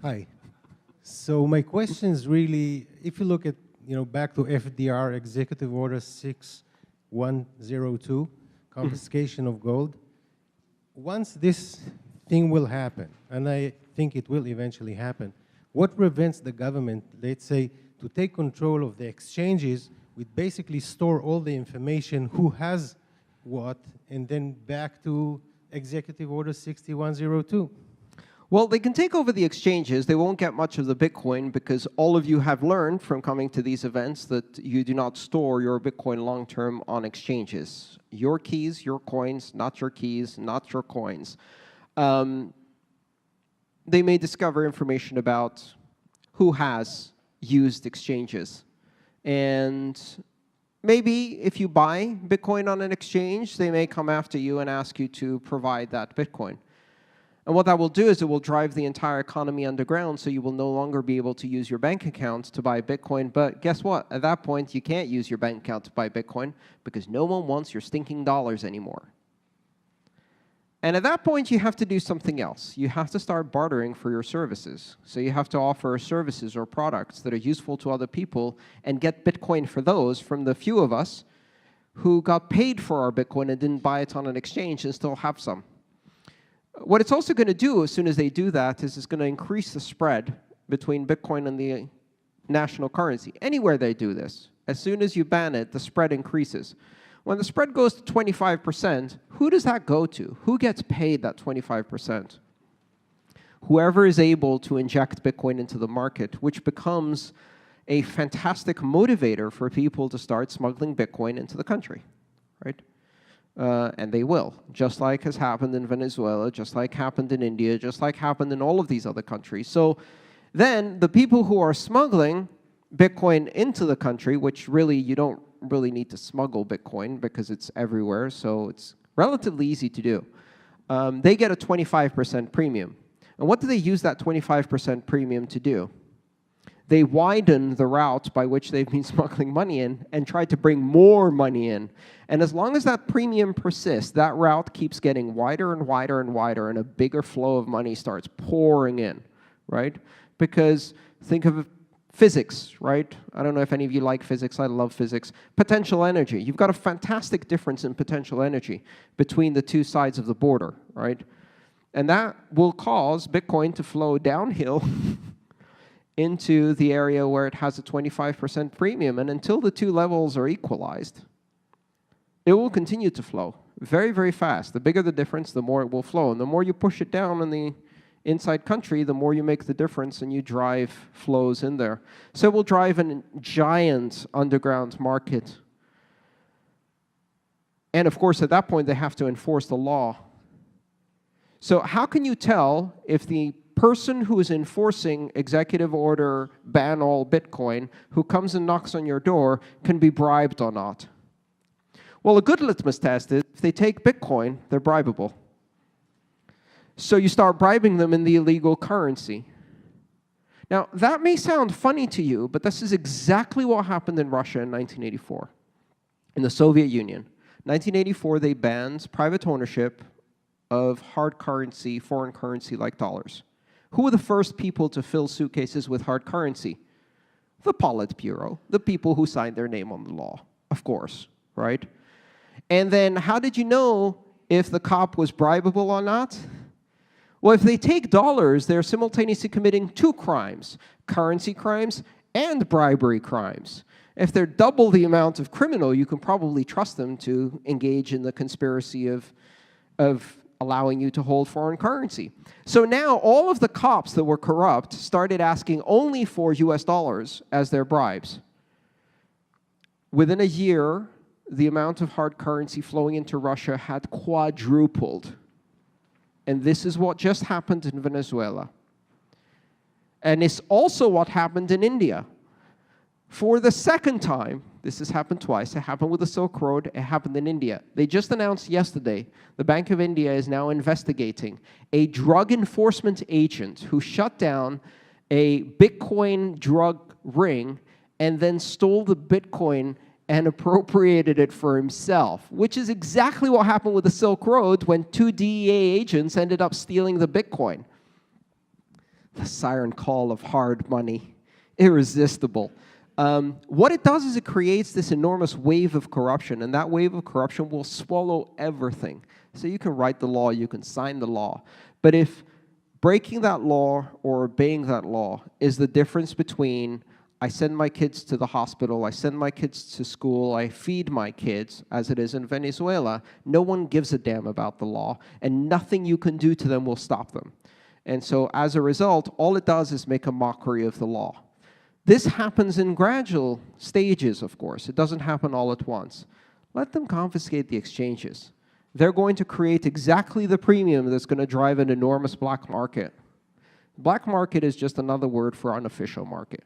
Hi. So my question is really, if you look at, back to FDR Executive Order 6102, confiscation of gold, once this thing will happen, and I think it will eventually happen, what prevents the government, let's say, to take control of the exchanges, which basically store all the information, who has what, and then back to Executive Order 6102? Well, they can take over the exchanges. They won't get much of the Bitcoin because all of you have learned from coming to these events that you do not store your Bitcoin long-term on exchanges. Your keys, your coins, not your keys, not your coins. They may discover information about who has used exchanges. And maybe if you buy Bitcoin on an exchange, they may come after you and ask you to provide that Bitcoin. And what that will do is it will drive the entire economy underground, so you will no longer be able to use your bank account to buy Bitcoin. But guess what? At that point, you can't use your bank account to buy Bitcoin because no one wants your stinking dollars anymore. And at that point, you have to do something else. You have to start bartering for your services. So you have to offer services or products that are useful to other people and get Bitcoin for those from the few of us who got paid for our Bitcoin and didn't buy it on an exchange and still have some. What it's also going to do as soon as they do that is it's going to increase the spread between Bitcoin and the national currency. Anywhere they do this, as soon as you ban it, the spread increases. When the spread goes to 25%, who does that go to? Who gets paid that 25%? Whoever is able to inject Bitcoin into the market, which becomes a fantastic motivator for people to start smuggling Bitcoin into the country, right? And they will, just like has happened in Venezuela, just like happened in India, just like happened in all of these other countries. So then the people who are smuggling Bitcoin into the country, which really you don't really need to smuggle Bitcoin because it's everywhere, so it's relatively easy to do, they get a 25% premium. And what do they use that 25% premium to do? They widen the route by which they've been smuggling money in and try to bring more money in. And as long as that premium persists, that route keeps getting wider and wider and wider, and a bigger flow of money starts pouring in, right? Because think of physics, right? I don't know if any of you like physics. I love physics. Potential energy. You've got a fantastic difference in potential energy between the two sides of the border, right? And that will cause Bitcoin to flow downhill into the area where it has a 25% premium. And until the two levels are equalized, it will continue to flow very, very fast. The bigger the difference, the more it will flow. And the more you push it down in the inside country, the more you make the difference and you drive flows in there. So it will drive a giant underground market. And of course, at that point, they have to enforce the law. So how can you tell if the person who is enforcing executive order ban all Bitcoin, who comes and knocks on your door, can be bribed or not? Well, a good litmus test is if they take Bitcoin, they're bribable. So you start bribing them in the illegal currency. Now, that may sound funny to you, but this is exactly what happened in Russia in 1984, in the Soviet Union. 1984, they banned private ownership of hard currency, foreign currency like dollars. Who were the first people to fill suitcases with hard currency? The Politburo, the people who signed their name on the law, of course, right? And then how did you know if the cop was bribable or not? Well, if they take dollars, they're simultaneously committing two crimes, currency crimes and bribery crimes. If they're double the amount of criminal, you can probably trust them to engage in the conspiracy of allowing you to hold foreign currency. So now all of the cops that were corrupt started asking only for US dollars as their bribes. Within a year, the amount of hard currency flowing into Russia had quadrupled. And this is what just happened in Venezuela. And it's also what happened in India. For the second time, this has happened twice. It happened with the Silk Road. It happened in India. They just announced yesterday, the Bank of India is now investigating a drug enforcement agent who shut down a Bitcoin drug ring and then stole the Bitcoin and appropriated it for himself, which is exactly what happened with the Silk Road when two DEA agents ended up stealing the Bitcoin. the siren call of hard money, irresistible. What it does is it creates this enormous wave of corruption, and that wave of corruption will swallow everything. So you can write the law, you can sign the law, but if breaking that law or obeying that law is the difference between I send my kids to the hospital, I send my kids to school, I feed my kids, as it is in Venezuela, no one gives a damn about the law, and nothing you can do to them will stop them. And so as a result, all it does is make a mockery of the law. This happens in gradual stages, of course. It doesn't happen all at once. Let them confiscate the exchanges. They're going to create exactly the premium that's going to drive an enormous black market. Black market is just another word for unofficial market.